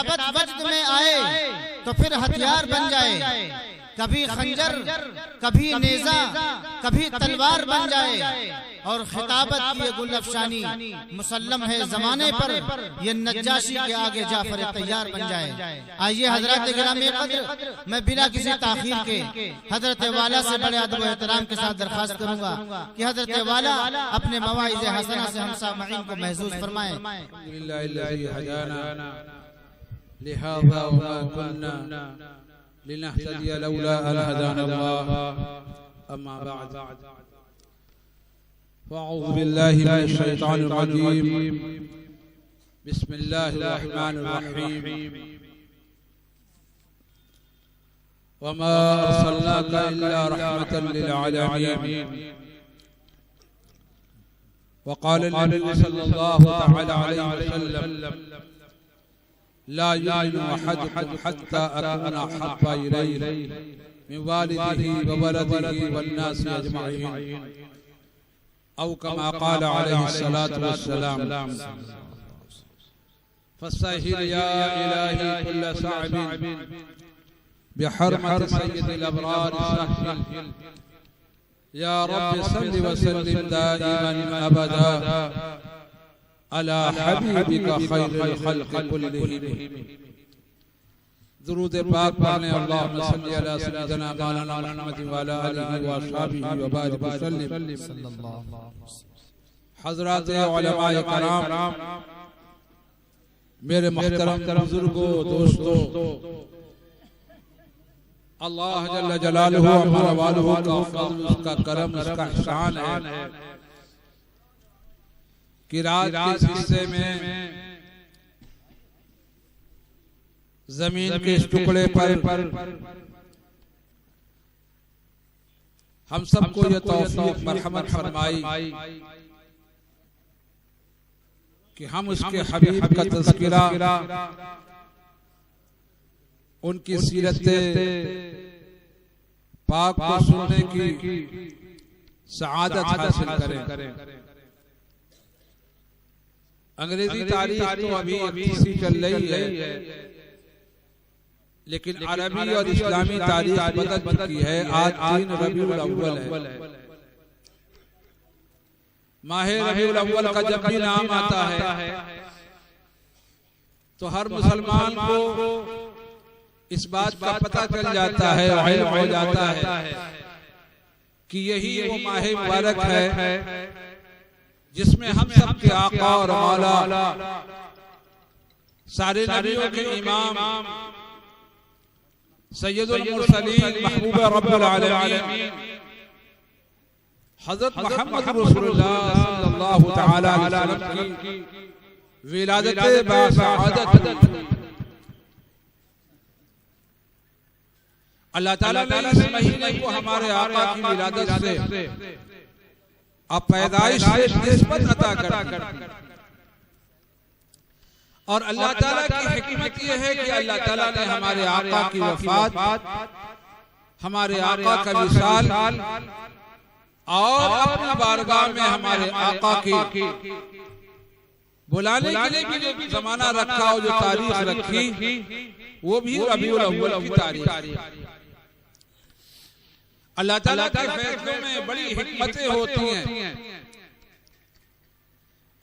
खिताबत वजद में आए तो फिर हथियार बन जाए, कभी खंजर कभी नेजा कभी तलवार बन जाए। और खिताबत की ये गुलअफशानी मुसल्लम है जमाने पर, ये नज्जाशी के आगे जाफर तैयार बन जाए। आइए हजरत गिरामी कद्र, मैं बिना किसी ताखीर के हजरत वाला से बड़े अदब एहतराम के साथ दरखास्त करूंगा कि हजरत वाला अपने मवाइज़ हसना से हम सामईन को महसूस फरमाएं। लिनहतदिय लौला अन हदानल्लाह, अम्मा बअद, फअऊज़ु बिल्लाहि मिनश शैतानिर रजीम, बिस्मिल्लाहिर रहमानिर रहीम, वमा अरसलनाका इल्ला रहमतन लिल आलमीन। वक़ाल नबी सल्लल्लाहु तआला अलैहि वसल्लम, ला युमिनु अहदुकुम हत्ता अकूना अहब्बा इलैहि मिन वालिदिही व वलदिही वन्नासि अजमईन, औ कमा क़ाल अलैहि सलातु वस्सलाम। फसहिल या इलाही कुल्ल सअबिन बिहरमति सय्यिदिल अबरार सहल, या रब्बि सल्लि व सल्लिम दाइमन अबदा अला हबीबिका खैरुल खल्क़ि कुल्लिहिम। दुरूद पाक पढ़ने अल्लाहुम्मा सल्लि अला सय्यिदिना मौलाना मुहम्मद व अला आलिहि व अस्हाबिहि व बारिक वसल्लिम। हज़रात उलमाए कराम, मेरे मुहतरम बुजुर्गों, दोस्तों, अल्लाह जल्ल जलालुहु व वालुहु का फज़ल, उसका करम, उसका ihसान है कि रात के हिस्से में जमीन के इस टुकड़े पर हम सबको ये तौफीक मरहमत फरमाई कि हम उसके हबीब का तज़किरा, उनकी सीरत पाक को सुनने की सआदत हासिल करें। अंग्रेजी तारीख तो अभी सी चल रही है, लेकिन अरबी और इस्लामी तारीख बदल चुकी है। आज 3 रबीउल अव्वल है। माह रबीउल अव्वल का जब भी नाम आता है तो हर मुसलमान को इस बात का पता चल जाता है, इल्म हो जाता है कि यही वो माह मुबारक है जिसमें हम सब के आका और मौला, सारे नबियों के इमाम, सैयदुल मुरसलीन, महबूब रब्बुल आलमीन, हज़रत मुहम्मद रसूलुल्लाह सल्लल्लाहु तआला अलैहि वसल्लम की विलादत बासआदत अल्लाह ताला ने इस महीने को हमारे आका की विलादत से अब पैदाइश से निस्बत अता कर। और अल्लाह ताला की हिकमत यह है कि अल्लाह ताला ने हमारे आका की वफात, हमारे आका का विसाल और अपनी बारगाह में हमारे आका की बुलाने के लिए भी जो जमाना रखा और जो तारीख रखी वो भी रबीउल अव्वल की तारीख। अल्लाह ताला के फैसलों में बड़ी हिकमतें होती हैं।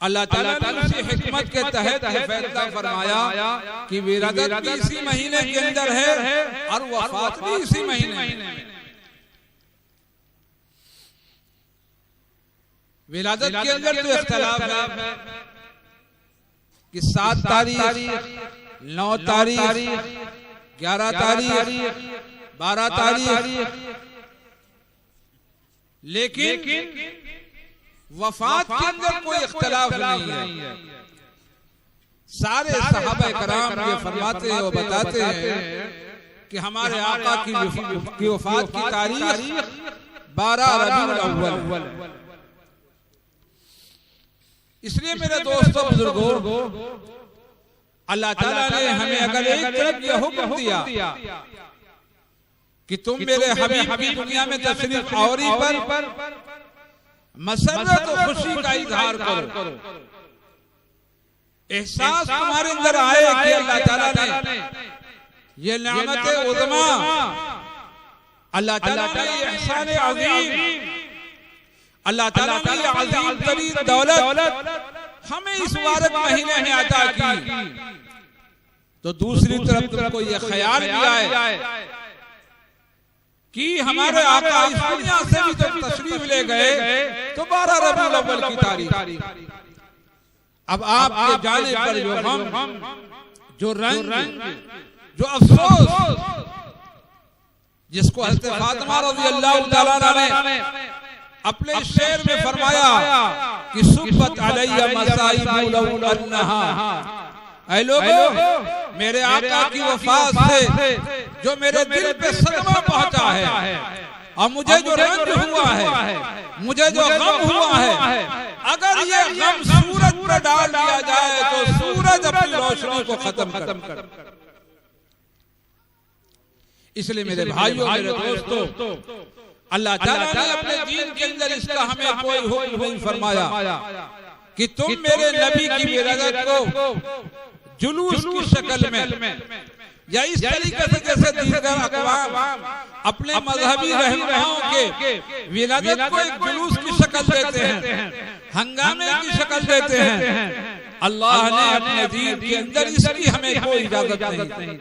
अल्लाह ताला ने उसी हिकमत के तहत फैसला फरमाया कि विलादत भी इसी महीने के अंदर है और वफात भी इसी महीने में। विलादत के अंदर तो इख्तिलाफ है कि 7 तारीख, 9 तारीख, 11 तारीख, 12 तारीख, लेकिन वफात के अंदर कोई इख्तिलाफ नहीं है। सारे सहाबा कराम ये फरमाते हैं और बताते हैं कि हमारे आका की वफात की तारीख 12 रबीउल अव्वल। इसलिए मेरे दोस्तों बुजुर्गों, अल्लाह ताला ने हमें अगर एक तरफ यह हुक्म दिया कि तुम मेरे हबीब की दुनिया में तशरीफ आवरी पर मसरत और खुशी का इजहार करो, एहसास तुम्हारे अंदर आए कि अल्लाह ताला ने ये नेमत उज़्मा, अल्लाह ताला ने ये एहसान अज़ीम, अल्लाह ताला ने ये अज़ीम तरीन दौलत हमें इस मुबारक महीने में अता की, तो दूसरी तरफ तुमको ये ख्याल भी आए कि हमारे आका इस दुनिया से भी जब तशरीफ ले गए तो 12 रबीउल अव्वल की तारीख। अब आपके जाने पर जो हम, जो रंग, जो अफसोस, जिसको हज़रत फातिमा रज़ियल्लाहु तआला अन्हा ने अपने शेर में फरमाया कि सुब्बत अलैया मसाइबु लौ अन्नहा, ऐ लोगों मेरे आका की वफात से जो मेरे दिल पे सदमा पहुंचा है और मुझे जो रंज हुआ है, मुझे जो गम हुआ है, अगर ये गम सूरज पर डाल दिया जाए तो सूरज अपनी रोशनी को खत्म कर। इसलिए मेरे भाइयों, मेरे दोस्तों, अल्लाह ताला ने अपने दीन के अंदर इसका हमें कोई हुक्म नहीं फरमाया कि तुम मेरे नबी की विरासत को जुलूस की शक्ल में या इस तरीके से जैसे दीगर अक़वाम अपने मजहबी रहनुमाओं के विरासत को एक जुलूस की शक्ल देते हैं, हंगामे की शक्ल देते हैं, अल्लाह ने अपने दीन के अंदर इसकी हमें कोई इजाजत नहीं।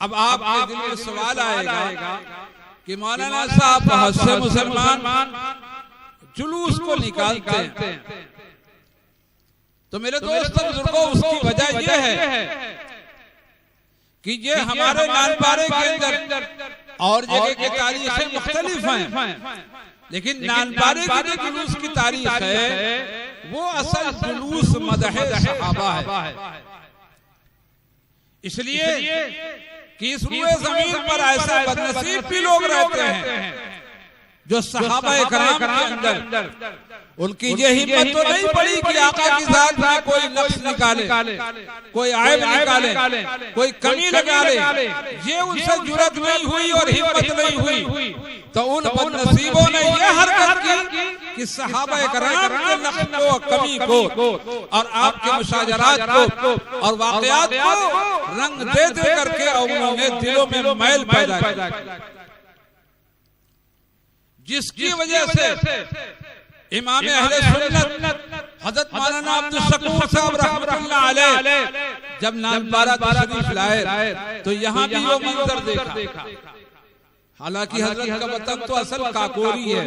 अब आपके दिल में सवाल आएगा कि मौलाना साहब बहुत से मुसलमान जुलूस को निकालते हैं, तो मेरे दोस्तों बुजुर्गों उसकी वजह यह है कि ये हमारे नानपारे के अंदर और जगह की तारीखें मुख्तलिफ हैं, लेकिन नानपारे की जो जुलूस की तारीख है वो असल जुलूस मदह सहाबा है। इसलिए कि इस रुए जमीन पर ऐसे बदनसीब भी लोग रहते हैं जो सहाबा इकराम के अंदर उनकी ये हिम्मत तो नहीं पड़ी कि आका की जात में कोई नक्श निकाले, कोई ऐब निकाले, कोई कमी निकाले, ये उनसे जुर्रत नहीं हुई और हिम्मत नहीं हुई, तो उन बदनसीबों ने ये हरकत की कि सहाबा इकराम के नक्श को, कमी को और आपके मुशाजरात को और वाक़यात को रंग दे दे करके और उन्होंने दिलों में मैल पैदा किया, जिसकी वजह से इमाम अहले सुन्नत हज़रत मौलाना अब्दुल शकूर साहब रहमतुल्लाह अलैह जब नानपारा तशरीफ लाए तो यहाँ भी वो मंजर देखा। हालांकि हजरत का वतन तो असल काकोरी है,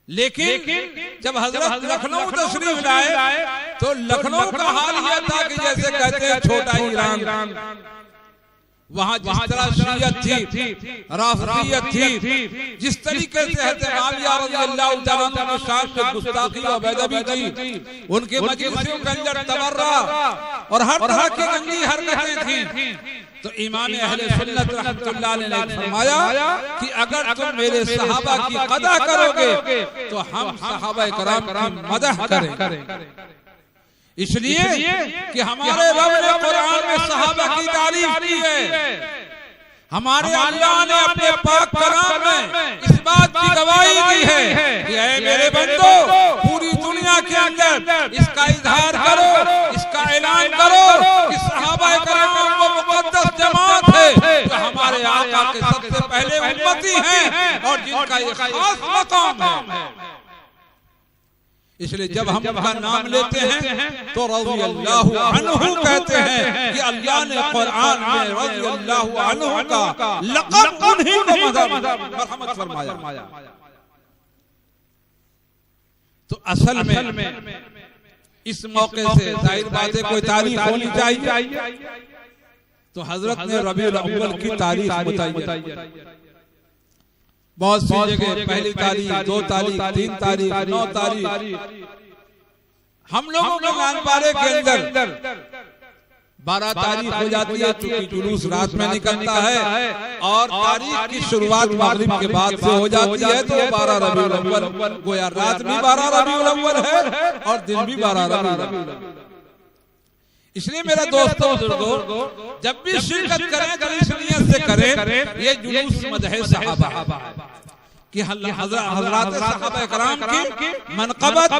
लेकिन जब हजरत लखनऊ तशरीफ लाए तो लखनऊ का हाल यह था कि जैसे कहते हैं छोटा ईरान। वहां जिस तरह शियत थी, राफियत थी, जिस तरीके से हज़रत मुआविया रज़ियल्लाहु तआला अन्हु के शान में गुस्ताखी और बेअदबी की, उनके मजलिसों के अंदर तबर्रा और हर तरह की गंदी हरकतें थी, तो इमाम अहले सुन्नत रहमतुल्लाह अलैह ने फरमाया कि अगर तुम मेरे सहाबा की कदर करोगे तो हम सहाबा इकराम की मदह करेंगे। इसलिए कि हमारे रब ने कुरान में सहाबा की तारीफ की है, हमारे अल्लाह ने अपने पाक कलाम में इस बात की गवाही दी है कि ऐ मेरे बंदो पूरी दुनिया के अंदर इसका इजहार करो, इसका ऐलान करो कि सहाबा इकराम वो मुक़द्दस जमात है जो हमारे आका के सबसे पहले उम्मती हैं और जिनका ये खास मकाम है। इसलिए जब हम उनका नाम लेते हैं तो रज़ियल्लाहु अन्हु कहते हैं कि अल्लाह ने कुरान में रज़ियल्लाहु अन्हु का लक़ब उन्हीं को मरहमत फरमाया। तो असल में इस मौके से जाहिर बात है कोई तारीख होनी चाहिए, तो हजरत ने रबीउल अव्वल की तारीख बताई। बहुत सी जगह पहली तारीख, 2 तारीख, 3 तारीख, 9 तारीख। हम लोगों के नानपारे के अंदर 12 तारीख हो जाती है क्योंकि जुलूस रात में निकलता है और तारीख की शुरुआत मगरिब के बाद से हो जाती है, तो 12 रबीउल अव्वल गोया रात भी 12 रबीउल अव्वल है और दिन भी 12 रबीउल अव्वल। इसलिए मेरा दोस्तों बुजुर्गों जब भी शिरकत करें तो इस नियत से करें ये जुलूस मदह सहाबा कि हज़रात सहाबा इकराम की मनक़बत,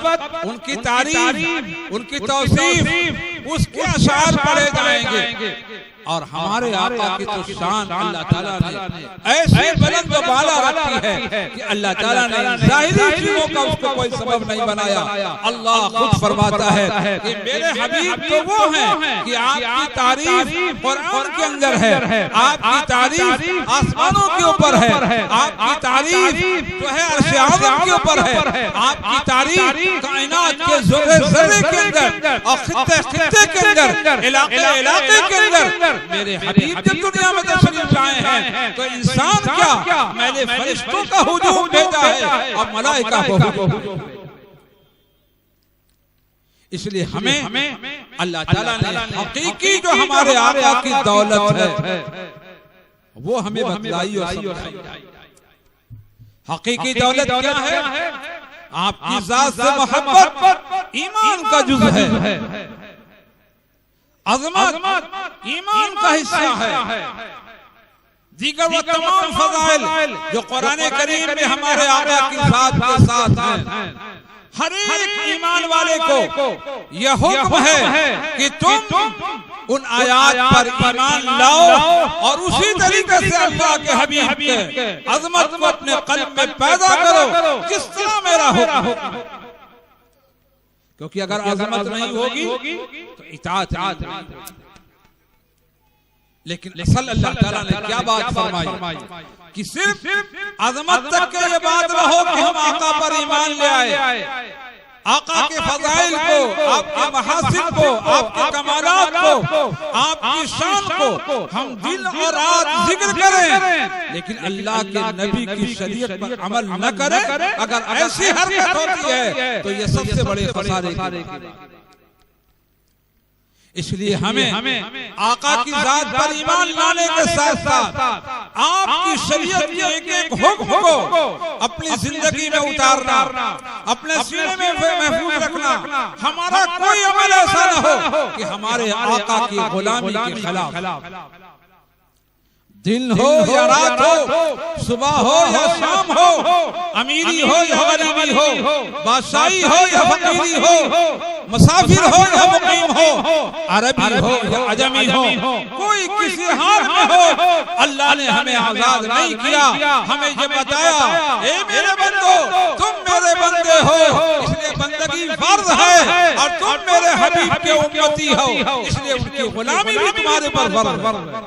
उनकी तारीफ, उनकी तौसीफ, उसके अशार पढ़े जाएंगे और हमारे आका की तो शान अल्लाह ताला ने ऐसी बुलंद व बाला रखी है कि अल्लाह ताला ने ज़ाहिरी चीजों का उसको कोई सबब नहीं बनाया। अल्लाह खुद फरमाता है कि मेरे हबीब तो वो हैं कि आपकी तारीफ कुरान के अंदर है, आपकी तारीफ आसमानों के ऊपर है, आपकी तारीफ जो है अर्श आज़म के ऊपर है, आपकी तारीफ कायनात के ज़र्रे ज़र्रे के अंदर और खित्ते खित्ते के अंदर, इलाके इलाके के अंदर मेरे हबीब जब दुनिया में तशरीफ लाए हैं तो इंसान क्या, मैंने फरिश्तों का हुजूम भेजा है और मलाइका को हुजूम। इसलिए हमें अल्लाह ताला ने हकीकी जो हमारे आका की दौलत है वो हमें बतलाई और समझाई। हकीकी दौलत क्या है? आपकी जात से मोहब्बत ईमान का जुज़ है, अज़मत ईमान का हिस्सा है, दीगर वो तमाम फज़ाइल जो कुरान करीम में हमारे आका की ज़ात के साथ हैं। हर एक ईमान वाले को यह हुक्म है कि तुम उन आयात पर ईमान लाओ और उसी तरीके से अल्लाह के हबीब के अज़मत को अपने क़ल्ब में पैदा करो जिस तरह मेरा हुक्म। क्योंकि अगर अज़मत नहीं होगी तो इताअत नहीं। लेकिन असल अल्लाह ताला ने क्या बात फरमाई कि सिर्फ अज़मत तक के ये बात रहो कि हम आका पर ईमान ले आए, आका के फज़ाइल को, आपके महासिन को, आपके कमालात को, आपकी शान को हम दिन और रात जिक्र करें, लेकिन अल्लाह के नबी की शरीयत पर अमल न करें। अगर ऐसी हरकत होती है तो ये सबसे बड़े खसारे की। इसलिए हमें आका की जात पर ईमान लाने के साथ साथ आपकी शरीयत के एक एक हुक्म को अपनी जिंदगी में उतारना, अपने सीने में महफूज रखना। हमारा कोई अमल ऐसा न हो कि हमारे आका की गुलामी के खिलाफ। दिन हो या रात हो, सुबह हो या शाम हो, अमीरी हो या गरीबी हो, बादशाही हो या फकीरी हो, मुसाफिर हो या मुकीम हो, अरबी हो या अजमी हो, कोई किसी हाल में हो, अल्लाह ने हमें आजाद नहीं किया। हमें ये बताया, ए मेरे बंदो, तुम मेरे बंदे हो, इसलिए बंदगी फर्ज है और तुम मेरे हबीब के उम्मती हो, इसलिए उनकी गुलामी भी तुम्हारे पर फर्ज है।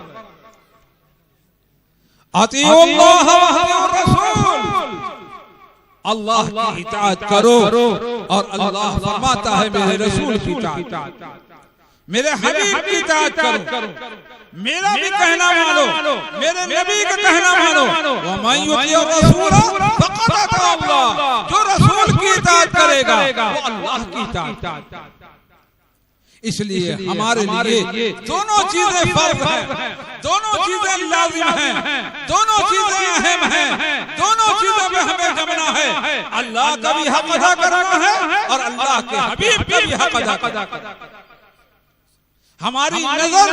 अतीउल्लाह व रसूल, अल्लाह की इताअत करो और अल्लाह फरमाता है मेरे रसूल की इताअत, मेरे हबीब की इताअत करो। मेरा भी कहना मानो, मेरे नबी का कहना मानो। व मन युतिअ रसूल फक़द अता अल्लाह, जो रसूल की इताअत करेगा वो अल्लाह की इताअत। इसलिए हमारे लिए दोनों चीजें फर्ज हैं, दोनों चीजें लाजिम हैं, दोनों चीजें अहम हैं, दोनों चीजों में हमें जमना है। अल्लाह का भी हक अदा करना है और अल्लाह के हबीब का भी हक अदा करना है। हमारी नजर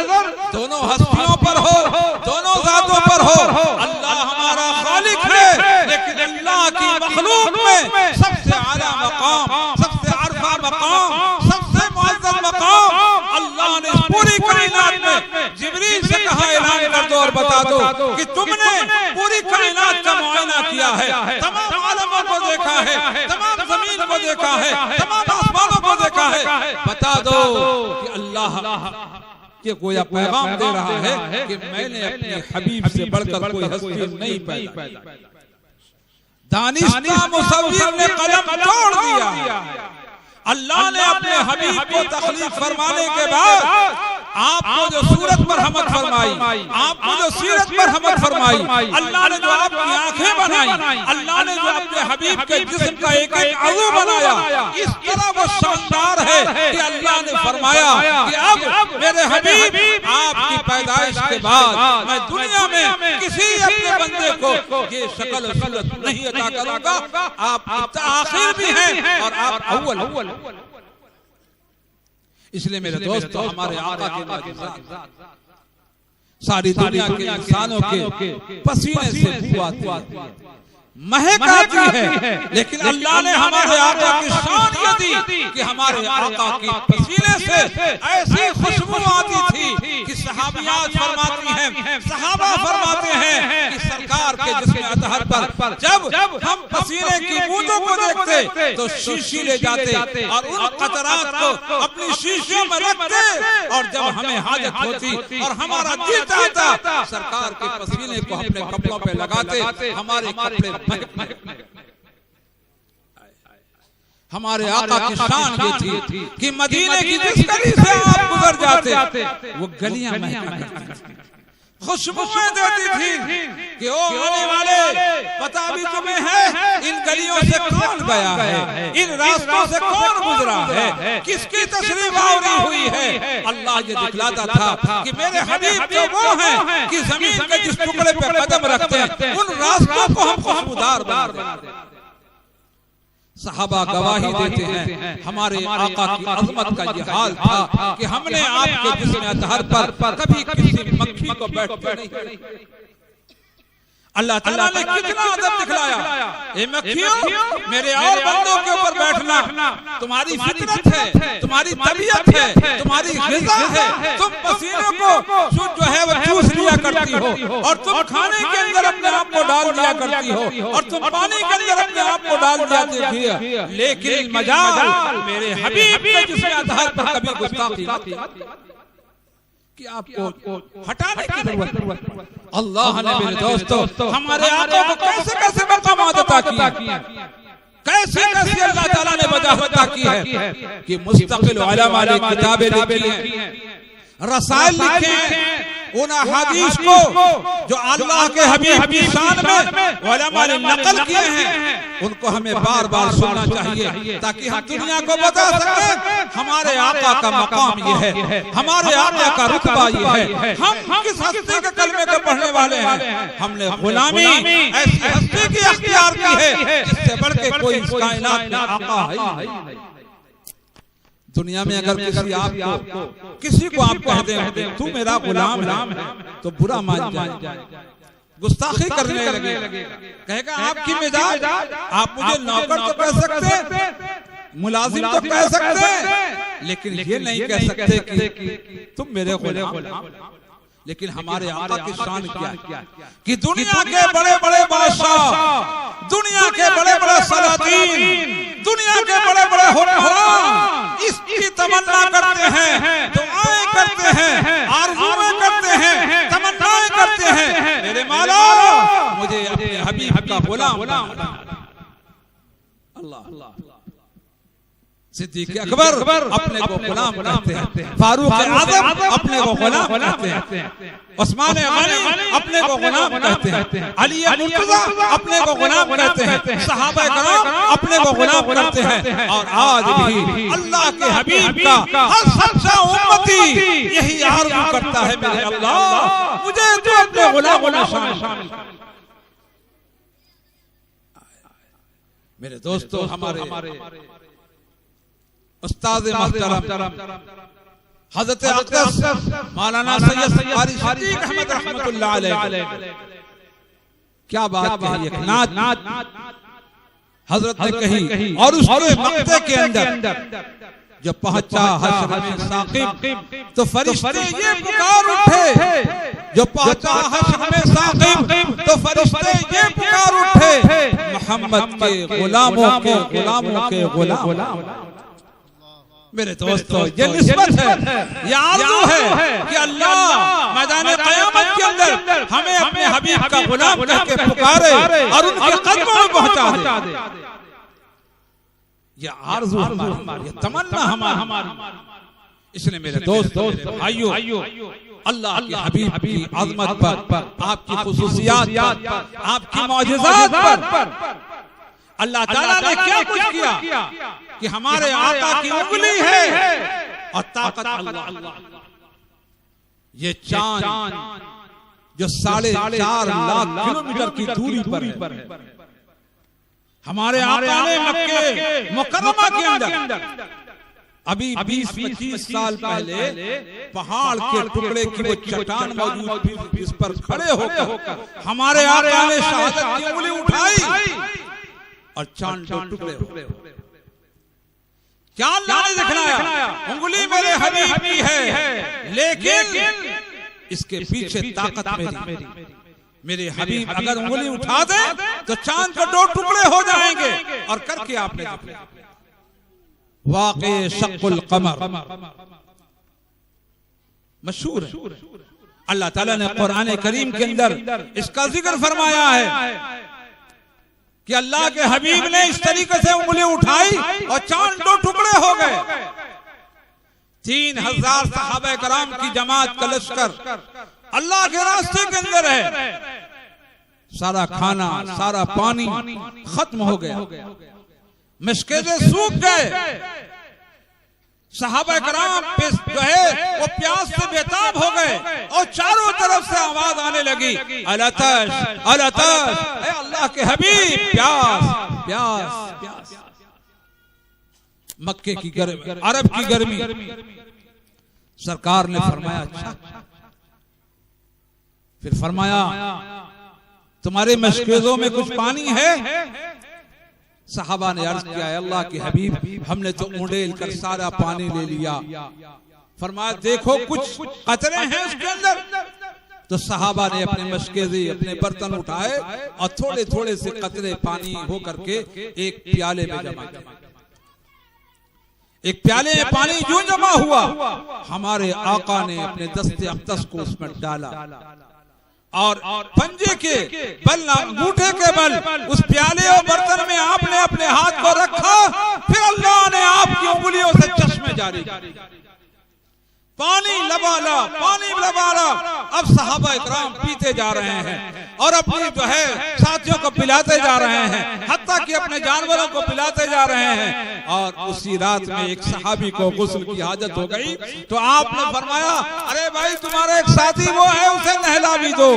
दोनों हस्तियों पर हो, दोनों जातों पर हो। अल्लाह हमारा खालिक है, लेकिन अल्लाह की मखलूक में सबसे आला मकाम, सबसे अरफा मकाम, सबसे मुअज़्ज़म मकाम अल्लाह ने पूरी कायनात में जिब्रील से कहा, ऐलान कर दो और बता दो कि तुमने पूरी कायनात का मुआयना किया है, तमाम आलमों को देखा है, तमाम जमीन को देखा है, तमाम आसमानों को देखा है। बता दो कि अल्लाह के गोया पैगाम दे रहा है कि मैंने अपने हबीब से बढ़कर कोई हस्ती नहीं पैदा। दानिस्ता मुसव्विर ने कलम तोड़ दिया। अल्लाह ने अपने हबीब को तखलीक फरमाने के बाद आपको जो सूरत पर हमद फरमाई, आपको जो सीरत पर हमद फरमाई, अल्लाह ने जो आपकी आंखें बनाई, अल्लाह ने जो अपने हबीब के जिस्म का एक एक अज़ू बनाया, इस तरह वो शानदार है कि अल्लाह ने फरमाया कि अब मेरे हबीब आपकी पैदाइश के बाद मैं दुनिया में किसी अपने बंदे को ये शक्ल और सूरत नहीं अता करूंगा। आप आखिर भी हैं और आप अव्वल। इसलिए मेरे दोस्तों, हमारे आका के मोजज़ात सारी दुनिया के इंसानों के पसीने से बू आती है, महक आती है, लेकिन अल्लाह ने हमारे आका की शान ये दी कि हमारे आका की पसीने से ऐसी खुशबू सहाबियात फरमाती हैं, सहाबा फरमाते हैं कि सरकार के जिस्म अतहर पर जब हम पसीने की बूंदों को देखते तो शीशी ले जाते और उन कतरात को अपनी शीशियों में रखते, और जब हमें हाजत होती और हमारा दिल चाहता सरकार के पसीने को अपने कपड़ों पे लगाते, हमारे कपड़े महकने। हमारे आका की शान ये थी कि मदीने की जिस गली से आप गुजर जाते वो गलियां महकती, खुशबुएं देती थी कि ओ आने वाले, पता भी तुम्हें है इन गलियों से कौन गया है, इन रास्तों से कौन गुजरा है, किसकी तशरीफ आवरी हुई है। अल्लाह ये दिखलाता था कि मेरे हबीब जो वो हैं कि जमीन के जिस टुकड़े पे कदम रखते हैं उन रास्तों को हम खुशबूदार बना देते। सहाबा गवाही देते हैं हमारे आका की अजमत का ये हाल था कि हमने आपके जिस्म अतहर पर कभी किसी मक्खी को बैठते नहीं। अल्लाह ताला ने कितना अदब दिखलाया, ए मक्खियों मेरे और बंदों के ऊपर बैठना तुम्हारी फितरत है, तुम्हारी तबीयत है, तुम्हारी ग़िज़ा है, तुम पसीने को जो है वो चूस लिया करती हो, और तुम खाने के अंदर अपने आप को डाल दिया करती हो, और तुम पानी के अंदर अपने आप को डाल दिया करती हो, लेकिन मजाल मेरे हबीब के जिस्म अतहर पर कभी गुस्ताखी कि आपको हटाने की जरूरत। अल्लाह ने मेरे दोस्तों हमारे आका को कैसे कैसे मकामात अता किए, कैसे कैसे अल्लाह ताला ने वजाहत की है कि मुस्तकिल उलमा ने किताबें लिखी हैं, रसाइल लिखे हैं, उन हदीस को जो अल्लाह के हबीब की शान में उलमा ने नकल किए हैं उनको हमें बार बार सुनना चाहिए ताकि हम दुनिया को बता सकें हमारे आका का मकाम ये है, हमारे आका का रुतबा ये है, हम किस हस्ती के कलमे को पढ़ने वाले हैं। हमने गुलामी ऐसी हस्ती की अख्तियार की है जिससे बढ़ के कोई इस कायनात में आका है ही नहीं। दुनिया में अगर किसी को आप कह दें तू मेरा गुलाम है तो बुरा मान जाए, गुस्ताखी करने लगे, कहेगा आपकी मिजाज, आप मुझे नौकर तो कह सकते, मुलाजिम तो कह सकते, लेकिन ये नहीं कह सकते कि तुम मेरे गुलाम। लेकिन हमारे आका की शान क्या है कि दुनिया के बड़े बड़े बादशाह, दुनिया के बड़े बड़े सलातीन, दुनिया के बड़े बड़े हुक्मरान इसकी तमन्ना करते हैं, दुआएं करते हैं, आरज़ूएं करते हैं, तमन्नाएं करते हैं, मेरे मौला मुझे अपने हबीब का गुलाम बना। अल्लाह सिद्दीक़ अकबर अपने को गुलाम कहते हैं, फारूक आज़म अपने को गुलाम कहते हैं, उस्मान गनी अपने को गुलाम कहते हैं, अली मुर्तज़ा अपने को गुलाम कहते हैं, सहाबा कराम अपने को गुलाम करते हैं, और आज भी अल्लाह के हबीब का हर सच्चा उम्मती यही आरज़ू करता है मेरे अल्लाह मुझे तो अपने गुलामों में शामिल। मेरे दोस्तों हमारे उस्ताद मोहतरम हज़रत अक़दस मौलाना सैयद क़ारी सिद्दीक़ अहमद रहमतुल्लाह अलैह क्या बात कही, एक नात हजरत ने कही, और उसके मक्ते के अंदर जब पहुंचा हश्र में साक़िब तो फरिश्ते ये पुकार उठे, जो पहुंचा हश्र में साक़िब तो फरिश्ते ये पुकार उठे, मोहम्मद के गुलामों के गुलाम। मेरे दोस्तों ये निस्बत है, ये आरज़ू है कि अल्लाह मैदान क़यामत के अंदर हमें अपने हबीब का गुलाम कह के पुकारे और उनके कदमों में पहुंचा दे। ये आरज़ू हमारी, ये तमन्ना हमारी। इसलिए मेरे दोस्तों भाइयों अल्लाह के हबीब की अज़मत पर, आपकी खुसूसियात पर, आपकी मौजिज़ात पर अल्लाह ताला ने क्या कुछ किया कि हमारे आका की उंगली है और ताकत अल्लाह। ये चांद जो 4.5 लाख किलोमीटर की दूरी पर है, हमारे आका ने मक्के मुकर्रमा के अंदर अभी 20-25 साल पहले पहाड़ के टुकड़े की वो चट्टान मौजूद थी, इस पर खड़े होकर हमारे आका ने शहादत की उंगली उठाई और चांद के टुकड़े हो। क्या अल्लाह ने दिखलाया? उंगली मेरे हबीब की है, लेकिन इसके पीछे ताकत मेरी। मेरे हबीब अगर उंगली उठा दे तो चांद के 2 टुकड़े हो जाएंगे। और करके आपने वाक़े शक्कुल कमर मशहूर है। अल्लाह ताला ने कुरान करीम के अंदर इसका जिक्र फरमाया है कि अल्लाह के हबीब ने इस तरीके से उंगली उठाई और चांद 2 टुकड़े हो गए। 3000 सहाबा कराम की जमात का लश्कर अल्लाह के रास्ते के अंदर है। सारा खाना सारा पानी खत्म हो गया, मुश्किलें सूख गए। सहाबा कराम जो है वो प्यास से बेताब हो गए और चारों तरफ से आवाज आने लगी, अलतश अलतश, ऐ अल्लाह के हबीब प्यास प्यास प्यास। मक्के की गर्मी, अरब की गर्मी। सरकार ने फरमाया अच्छा। फिर फरमाया तुम्हारे मशकेज़ों में कुछ पानी है? सहाबा ने अर्ज किया अल्लाह के हबीब हमने तो उंडेल कर सारा पानी ले लिया। फरमाया देखो कुछ कतरे हैं उसके अंदर। तो सहाबा ने अपने मशकेज़े अपने बर्तन उठाए और थोड़े थोड़े से कतरे पानी हो करके एक प्याले में जमा किया। एक प्याले में पानी यूं जमा हुआ, हमारे आका ने अपने दस्ते अक़दस को उसमें डाला और पंजे के बल अंगूठे के बल उस प्याले और बर्तन में आपने अपने हाथ को रखा। फिर अल्लाह ने आपकी उंगलियों से चश्मे जारी, पानी लबालब पानी लबालब। अब सहाबा इकराम पीते जा रहे हैं और अपनी जो है साथियों को पिलाते जा रहे हैं, हत्ता कि अपने जानवरों को पिलाते जा रहे हैं। और उसी रात में एक सहाबी को गुस्ल की हाजत हो गई तो आपने फरमाया अरे भाई तुम्हारा एक साथी वो है, उसे नहला भी दो।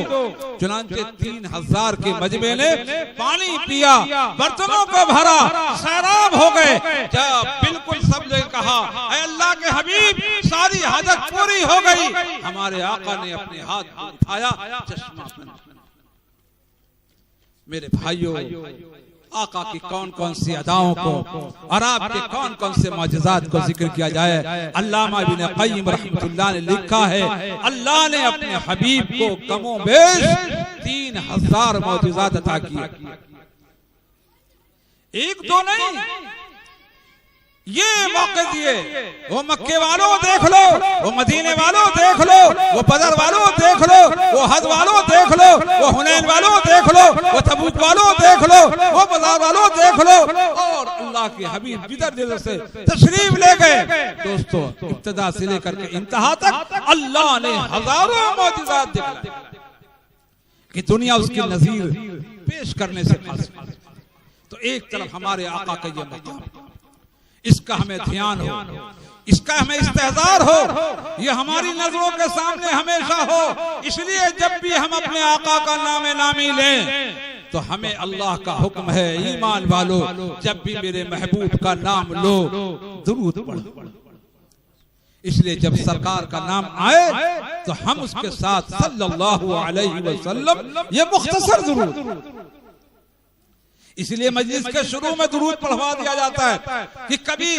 चुनांचे 3000 के मजमे ने पानी पिया, बर्तनों को भरा, सैराब हो गए। जब बिल्कुल सब ने कहा अल्लाह के हबीब सारी हाजत पूरी हो गई, हमारे आका ने अपने हाथ को उठाया, चश्मा पहना। मेरे भाइयों, आका की कौन कौन सी अदाओं को और आपके कौन कौन से मौजज़ात को जिक्र किया जाए। अल्लामा इब्न क़य्यिम रहमतुल्लाह ने लिखा है अल्लाह ने अपने हबीब को कमो बेश 3000 मौजज़ात अता किए। एक दो नहीं, ये मौके दिए। वो मक्के वालों देख लो, वो मदीने वालों देख लो, वो बदर वालों देख लो, वो हज वालों देख लो, वो हुनैन वालों देख लो, वो तबूक वालों देख लो, वो बाजार वालों देख लो। और अल्लाह के हबीब जिधर जिधर से तशरीफ ले गए दोस्तों, इब्तिदा से लेकर के इंतहा तक अल्लाह ने हजारों मौजज़ात दिखाए कि दुनिया उसकी नजीर पेश करने से खास। तो एक तरफ हमारे आका का ये मकाम, इसका हमें ध्यान हो, इसका हमें इस्तेहज़ार हो, ये हमारी नजरों के सामने हमेशा हो। इसलिए जब भी हम अपने आका का नामे नामी लें तो हमें अल्लाह का हुक्म है ईमान वालो जब भी मेरे महबूब का नाम लो दुरूद पढ़ो। इसलिए जब सरकार का नाम आए तो हम उसके साथ सल्लल्लाहु अलैहि वसल्लम ये मुख्तसर दुरूद। इसलिए मजलिस के शुरू में दुरूद पढ़वा दिया जाता है कि कभी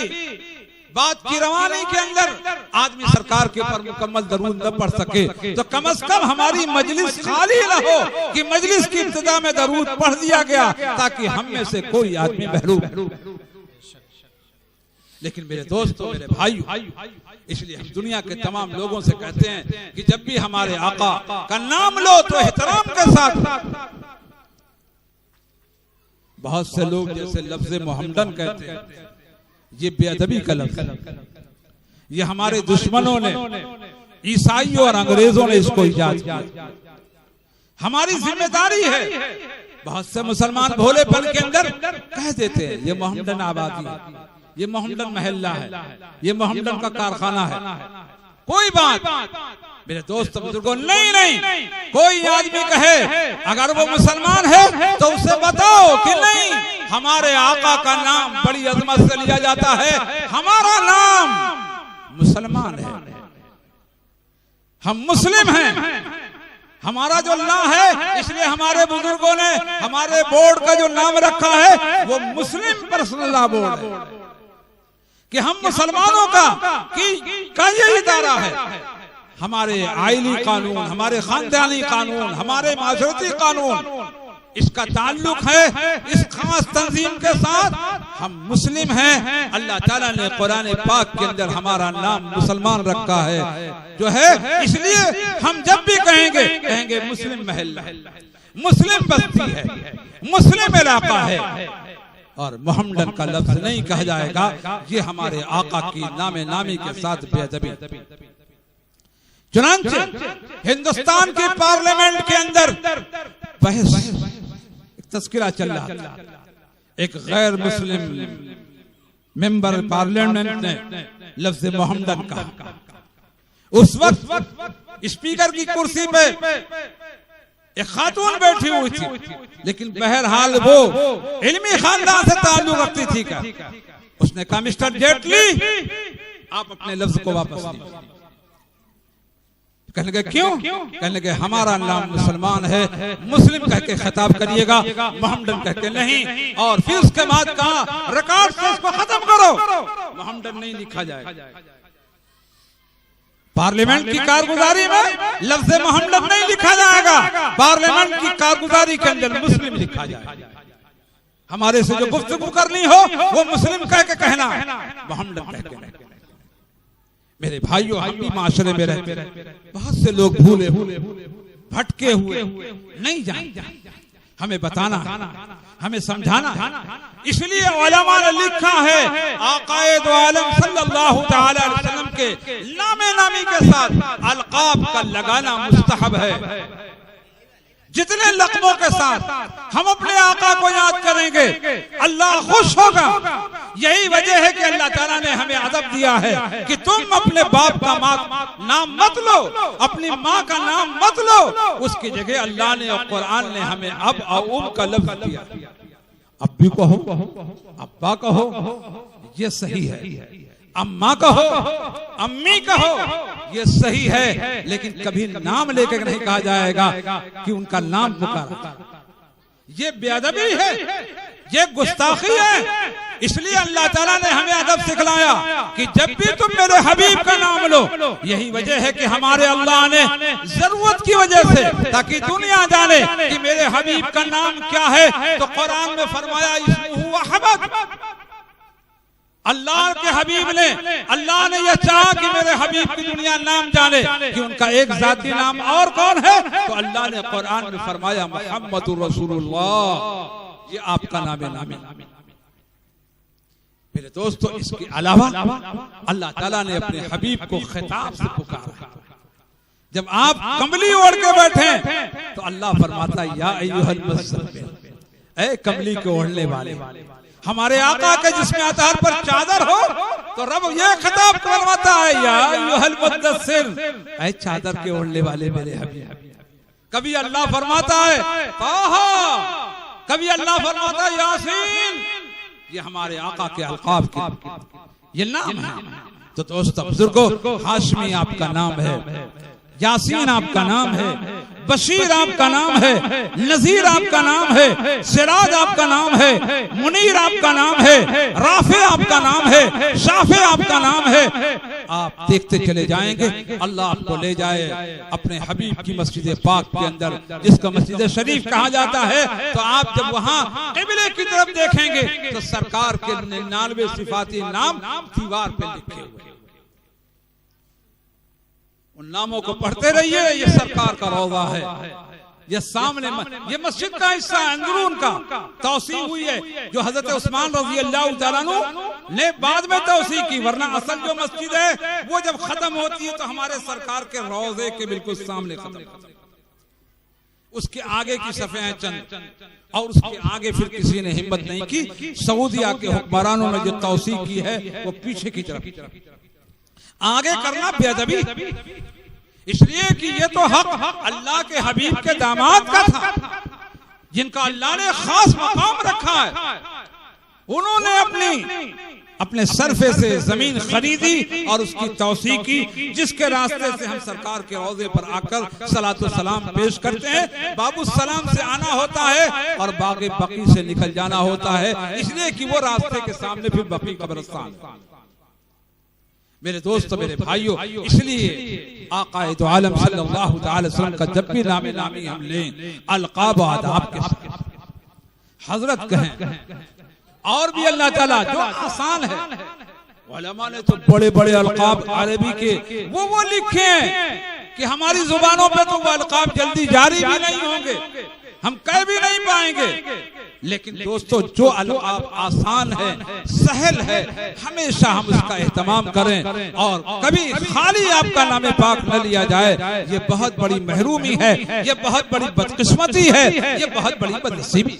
बात की रवानी के अंदर आदमी सरकार के ऊपर मुकम्मल दरूद न पढ़ सके तो कम से कम हमारी मजलिस खाली न हो कि मजलिस की इब्तिदा में दरूद पढ़ दिया गया ताकि हम में से कोई आदमी महरूम। लेकिन मेरे दोस्तों, मेरे भाइयों, इसलिए हम दुनिया के तमाम लोगों से कहते हैं कि जब भी हमारे आका का नाम लो तो एहतराम के साथ। बहुत से लोग जैसे लफ्ज़ मोहम्मदन कहते हैं, ये बेअदबी का लफ्ज़ है। ये हमारे दुश्मनों ने, ईसाइयों और अंग्रेजों ने इसको इजाद किया। हमारी जिम्मेदारी है। बहुत से मुसलमान भोलेपन के अंदर कह देते हैं ये मोहम्मदन आबादी है, ये मोहम्मदन महल्ला है, ये मोहम्मदन का कारखाना है। कोई बात मेरे दोस्त बुजुर्गों, नहीं, कोई आदमी कहे अगर वो मुसलमान है तो उसे बताओ कि नहीं, हमारे आका का नाम बड़ी अजमत से लिया जाता है, हमारा नाम मुसलमान है, हम मुस्लिम हैं, हमारा जो अल्लाह है। इसलिए हमारे बुजुर्गों ने हमारे बोर्ड का जो नाम रखा है वो मुस्लिम पर्सनल लॉ बोर्ड है कि हम मुसलमानों का यही इदारा है। हमारे आइली कानून, हमारे खानदानी कानून, हमारे माशरती कानून, इसका ताल्लुक है इस खास तंजीम के साथ। हम मुस्लिम हैं, अल्लाह ताला ने कुरान पाक के अंदर हमारा नाम मुसलमान रखा है जो है, इसलिए हम जब भी कहेंगे मुस्लिम महल्ला, मुस्लिम बस्ती है, मुस्लिम इलाका है, और मोहम्मदन का लफ्ज नहीं कहा जाएगा। ये हमारे आका की नामे नामी के साथ बेअदबी। चुनांचे हिंदुस्तान की पार्लियामेंट के अंदर बहस, तस्करा चल रहा था। एक गैर मुस्लिम मेंबर पार्लियामेंट ने लफ्ज मोहम्मदन कहा। उस वक्त स्पीकर की कुर्सी पे एक खातून बैठी हुई थी, लेकिन बहरहाल वो इल्मी खानदान से ताल्लुक रखती थी। क्या उसने कहा, मिस्टर जेटली आप अपने लफ्ज को वापस लीजिए। कहने लगे क्यों? कहने लगे हमारा नाम मुसलमान है, मुस्लिम कह के खिताब करिएगा, मोहम्मदन कह के नहीं। और फिर उसके बाद कहा रिकॉर्ड से इसको खत्म करो, मोहम्मदन नहीं लिखा जाएगा। पार्लियामेंट की कारगुजारी में लफ्ज मोहम्मदन नहीं लिखा जाएगा, पार्लियामेंट की कारगुजारी के अंदर मुस्लिम लिखा जाएगा। हमारे से जो गुफ्तगू करनी हो वो मुस्लिम कह के कहना, मोहम्मदन कह के नहीं। मेरे भाइयों, हम भी माशरे में रहते, बहुत से लोग भूले भटके हुए नहीं जानते। हमें बताना, हमें समझाना। इसलिए उलमा ने लिखा है आकाए दो आलम सल्लल्लाहु तआला अलैहि वसल्लम के नामे नामी के साथ अलकाब का लगाना मुस्तहब है। जितने लक़बों के साथ हम अपने आका को याद करेंगे अल्लाह खुश होगा। यही वजह है कि अल्लाह ताला ने हमें अदब दिया है कि तुम अपने बाप का नाम मत लो, अपनी माँ का नाम मत लो। उसकी जगह अल्लाह ने और कुरान ने हमें अब और उम का लफ्ज दिया। अब्बी कहो, अब्बा कहो, ये सही है। अम्मा कहो, अम्मी कहो, ये सही है, लेकिन कभी नाम लेकर नहीं कहा जाएगा कि उनका नाम पुकारा। ये बेअदबी है, ये गुस्ताखी है। इसलिए अल्लाह ताला ने हमें अदब सिखलाया कि जब भी तुम मेरे हबीब का नाम लो। यही वजह है कि हमारे अल्लाह ने जरूरत की वजह से, ताकि दुनिया जाने कि मेरे हबीब का नाम क्या है, तो कुरान में फरमाया इस्मुहु अहमद। अल्लाह के हबीब ने, अल्लाह ने यह चाहा कि मेरे हबीब की दुनिया नाम जाने कि उनका एक जाती नाम और कौन है, तो अल्लाह ने कुरान में फरमाया मुहम्मदुर रसूलुल्लाह, ये आपका नाम है। नामी मेरे दोस्तों, इसके अलावा अल्लाह ताला ने अपने हबीब को खिताब से पुकारा। जब आप कंबली ओढ़ के बैठे तो अल्लाह फरमाता या अय्युहल मुज़्ज़मिल, ऐ कंबली के ओढ़ने वाले। हमारे आका के जिसमें अतहर पर चादर हो तो रब ये खिताब करवाता है या अय्युहल मुद्दस्सिर, ऐ चादर के ओढ़ने वाले मेरे हबीब। कभी अल्लाह फरमाता है ताहा, कभी अल्लाह फरमाता है यासीन। ये हमारे आका के अलकाब के ये नाम है। तो दोस्तों बुजुर्गों, हाशमी आपका नाम है, यासीन आपका नाम है, बशीर आपका नाम है, नजीर आपका नाम है, सिराज आपका नाम है, मुनीर आपका नाम है, राफे आपका नाम है, शाफे आपका नाम है। आप देखते चले जाएंगे, अल्लाह आपको ले जाए अपने हबीब की मस्जिद पाक के अंदर, जिसका मस्जिद शरीफ कहा जाता है। तो आप जब वहाँ क़िबले की तरफ देखेंगे तो सरकार के 99 सिफाती नाम दीवार पे लिखे हुए। उन नामों को पढ़ते रहिए। ये सरकार का रौज़ा है, ये सामने ये मस्जिद का हिस्सा है, अंदरून का तौसी हुई है, जो हजरत उस्मान रज़ी अल्लाह तआला अन्हु ने बाद में तौसी की। वरना असल जो मस्जिद है वो जब खत्म होती है तो हमारे सरकार के रौज़े के बिल्कुल सामने खत्म, उसके आगे की सफ़े हैं चंद, और उसके आगे फिर किसी ने हिम्मत नहीं की। सऊदिया के हुक्मरानों ने जो तौसी की है वो पीछे की तरफ, आगे करना बेअदबी। इसलिए कि ये तो हक अल्लाह के हबीब के दामाद का था, जिनका अल्लाह ने खास मकाम रखा है। उन्होंने अपने सरफे से जमीन खरीदी और उसकी तौसी की, जिसके रास्ते से हम सरकार के रौज़े पर आकर सलातो सलाम पेश करते हैं। बाबू सलाम से आना होता है और बागे बकी से निकल जाना होता है, इसलिए कि वो रास्ते के सामने फिर बकी कब्रिस्तान। मेरे दोस्तों, मेरे भाइयों, इसलिए आकाए दो आलम सल्लल्लाहु अलैहि वसल्लम का जब भी नामे नामी हम लें अलकाब आदाब के साथ हजरत कहें, और भी अल्लाह ताला जो आसान है, उलमा ने तो बड़े बड़े अलकाब अरबी के वो लिखे हैं कि हमारी जुबानों पे तो वो अलकाब जल्दी जारी भी नहीं होंगे, हम कह भी नहीं पाएंगे। लेकिन दोस्तों, जो अलकाब आसान है, सहल है, हमेशा हम उसका एहतमाम करें और कभी खाली आपका नाम पाक न लिया जाए। ये बहुत बड़ी महरूमी है, ये बहुत बड़ी बदकिस्मती है, ये बहुत बड़ी बदनसीबी।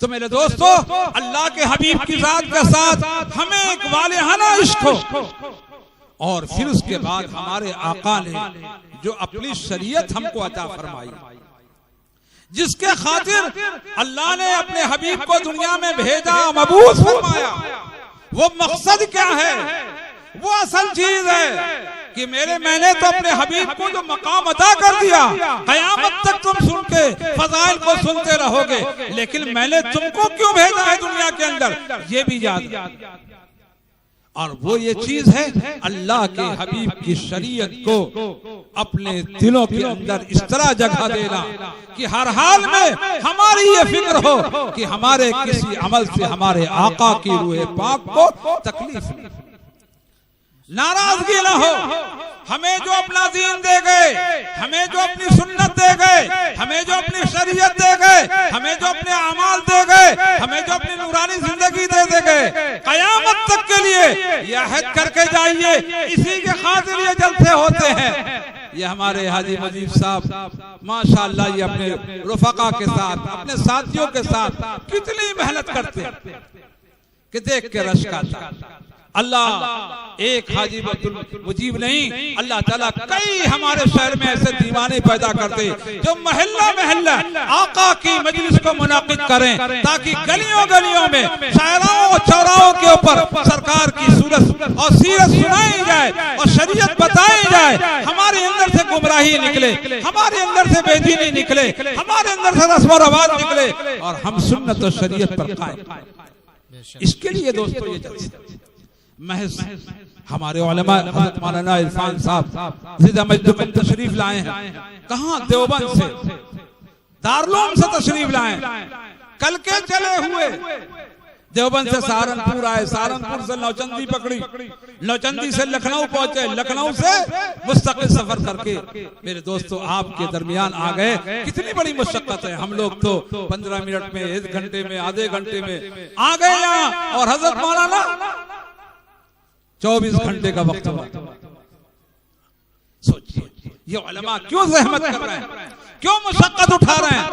तो मेरे दोस्तों, अल्लाह के हबीब की जात के साथ हमें एक वालिहाना इश्क हो, और फिर उसके बाद हमारे आका ने जो अपनी शरीयत हमको अता फरमाई, जिसके खातिर अल्लाह ने अपने हबीब को दुनिया में भेजा, मबूस फरमाया, वो मकसद क्या है, वो असल चीज है कि मैंने तो अपने हबीब को जो मकाम अता कर दिया, कयामत तक तुम सुन के फजाइल को सुनते रहोगे, लेकिन मैंने तुमको क्यों भेजा है दुनिया के अंदर, ये भी याद। और वो ये चीज है अल्लाह के हबीब की शरीयत को अपने दिलों के अंदर इस तरह जगह देना कि हर हाल में हमारी ये फिक्र हो कि हमारे किसी अमल से हमारे आका की रूह पाक को तकलीफ नहीं, नाराजगी ना हो। हमें जो अपना दीन दे गए, हमें जो अपनी सुन्नत दे गए, हमें जो अपनी शरीयत दे गए, हमें जो अपने अमाल दे गए, हमें जो अपनी नूरानी जिंदगी दे गए, कयामत तक के लिए यह अहद करके जाइए, इसी के खातिर ये जलसे होते हैं। ये हमारे हाजी मजीब साहब माशाअल्लाह ये अपने रुफका के साथ, अपने साथियों के साथ कितनी मेहनत करते हैं कि देख के रश आता। अल्लाह एक हाजी अब्दुल मुजीब नहीं, अल्लाह ताला कई हमारे शहर में ऐसे दीवाने पैदा कर दे जो महल्ला महल्ला आका की मजलिस को मुनाकिद करें, ताकि गलियों गलियों में शायराओं चौराहों के ऊपर सरकार की सूरत और सीरत सुनाई जाए और शरीयत बताई जाए। हमारे अंदर से गुमराही निकले, हमारे अंदर से बेदीनी निकले, हमारे अंदर से रस्म व रवाज निकले और हम सुन्नत और शरीयत पर कायम। इसके लिए दोस्तों ये जलसा महज हमारे उलमा हज़रत मौलाना इरफान साहब ज़िंदा मजदूर तशरीफ लाए हैं। कहाँ? देवबंद से, दारुल से तशरीफ लाए। कल के चले हुए देवबंद से सहारनपुर आए, सहारनपुर से नौचंदी पकड़ी, नौचंदी से लखनऊ पहुंचे, लखनऊ से मुस्तकिल सफर करके मेरे दोस्तों आपके दरमियान आ गए। कितनी बड़ी मुशक्कत है। हम लोग तो 15 मिनट में, 1 घंटे में, आधे घंटे में आ गए यहाँ, और हजरत मौलाना 24 घंटे का वक्त हुआ। सोचिए ये उलमा क्यों ज़हमत कर रहे हैं, क्यों मुशक्कत उठा रहे हैं,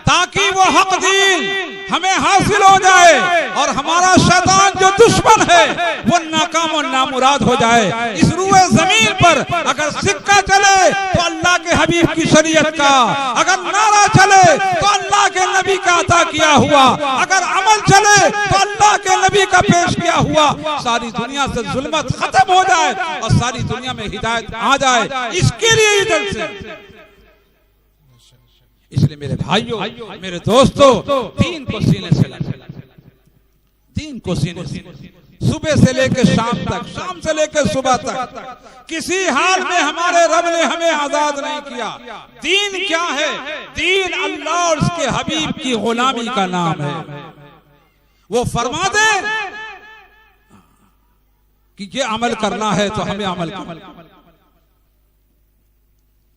ताकि वो हक दीन हमें हासिल हो जाए और हमारा शैतान जो दुश्मन है वो नाकाम और नामुराद हो जाए। इस रूए जमीन पर अगर सिक्का चले तो अल्लाह के हबीब की शरीयत का, अगर नारा चले तो अल्लाह के नबी का अता किया हुआ, अगर अमल चले तो अल्लाह के नबी का पेश किया हुआ, सारी दुनिया से जुल्मत खत्म हो जाए और सारी दुनिया में हिदायत आ जाए। इसके लिए ये जलसे। इसलिए मेरे भाइयों, मेरे दोस्तों, दीन को सीने से लगाएं, दीन को सीने से, सुबह से लेकर शाम तक, शाम से लेकर सुबह तक, किसी हाल में हमारे रब ने हमें आजाद नहीं किया। दीन क्या है? दीन अल्लाह और उसके हबीब की गुलामी का नाम है। वो फरमा दे कि ये अमल करना है तो हमें अमल करना।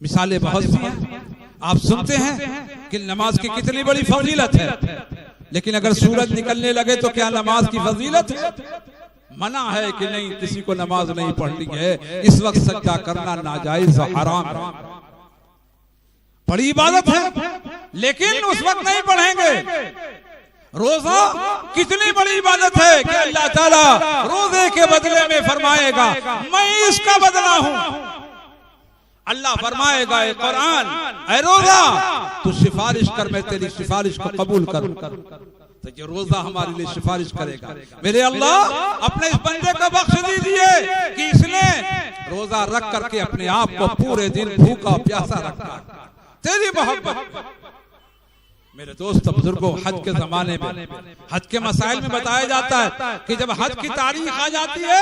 मिसालें बहुत सी हैं, आप सुनते हैं कि नमाज की कितनी बड़ी फजीलत है, लेकिन अगर सूरज निकलने लगे तो क्या नमाज की फजीलत है? मना है कि नहीं, किसी को नमाज नहीं पढ़नी है, इस वक्त सज्जा करना नाजायज व हराम है। बड़ी इबादत है लेकिन उस वक्त नहीं पढ़ेंगे। रोजा कितनी बड़ी इबादत है कि अल्लाह ताला रोजे के बदले में फरमाएगा मैं इसका बदला हूं। अल्लाह फरमाएगा ए कुरान, ए रोजा तू सिफारिश कर, मैं तेरी सिफारिश को कबूल करूं। तो ये रोजा हमारे लिए सिफारिश करेगा। मेरे अल्लाह अपने इस बंदे को बख्श दीजिए कि इसने रोजा रख करके अपने आप को पूरे दिन भूखा प्यासा रखा, तेरी मोहब्बत। मेरे दोस्त बुजुर्गों, हज के जमाने में, हज के मसाइल में बताया जाता है कि जब हज की तारीख आ जाती है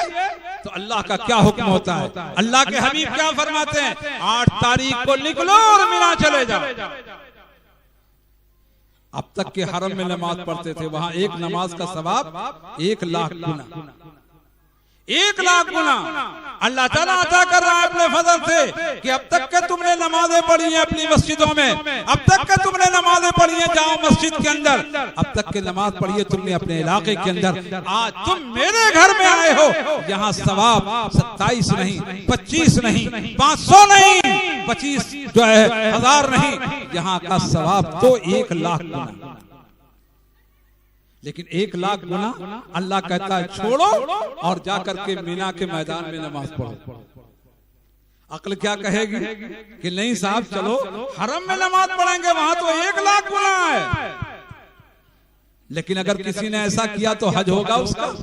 तो अल्लाह का क्या हुक्म होता है। अल्लाह के हबीब क्या फरमाते हैं, 8 तारीख को निकलो और मिना चले जाओ। अब तक के हरम में नमाज पढ़ते थे, वहां एक नमाज का सवाब 1 लाख गुना, 1 लाख गुना अल्लाह ताला अता कर रहा है अपने फजल से कि अब तक के तुमने नमाजें पढ़ी हैं अपनी मस्जिदों में, अब तक के तुमने नमाजें पढ़ी हैं जाओ मस्जिद के अंदर, अब तक के नमाज पढ़ी है तुमने अपने इलाके के अंदर, आज तुम मेरे घर में आए हो, यहाँ सवाब 27 नहीं, 25 नहीं, 500 नहीं, 25 जो है 1000 नहीं, यहाँ का सवाब तो 1 लाख गुना। लेकिन 1 लाख गुना अल्लाह कहता है छोड़ो और जाकर के मीना के मैदान में नमाज पढ़ो। अक्ल क्या कहेगी कि नहीं साहब चलो हरम में नमाज पढ़ेंगे, वहां तो 1 लाख गुना है। लेकिन अगर किसी ने ऐसा किया तो हज होगा उसका?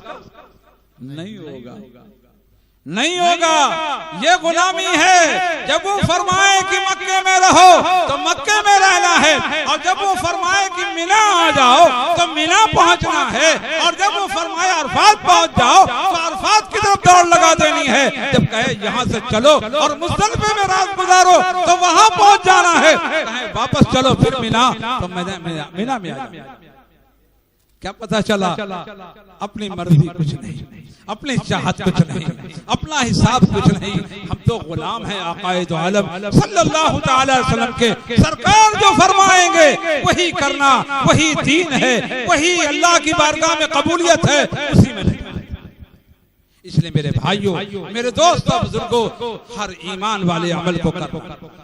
नहीं होगा, नहीं होगा। ये गुलामी है। जब वो फरमाए कि मक्के में रहो तो मक्के में रहना है, और जब वो फरमाए कि मिना आ जाओ तो मिना पहुंचना है, और जब वो फरमाए अरफात पहुंच जाओ तो अरफात की तरफ दौड़ लगा देनी है। जब कहे यहाँ से चलो और मुज़दलिफे में रात गुजारो तो वहां पहुंच जाना है। कहे वापस चलो फिर मिना तो मिना में आ जाओ। क्या पता चला अपनी मर्जी कुछ नहीं, अपनी चाहत कुछ नहीं, अपना हिसाब कुछ नहीं। हम तो गुलाम हैं आकाए दो आलम सल्लल्लाहु ताला अलैहि वसल्लम के। सरकार जो फरमाएंगे वही करना, वही दीन है, वही अल्लाह की बारगाह में कबूलियत है, उसी में नहीं। इसलिए मेरे भाइयों, मेरे दोस्तों, बुजुर्गों, हर ईमान वाले अमल को कर,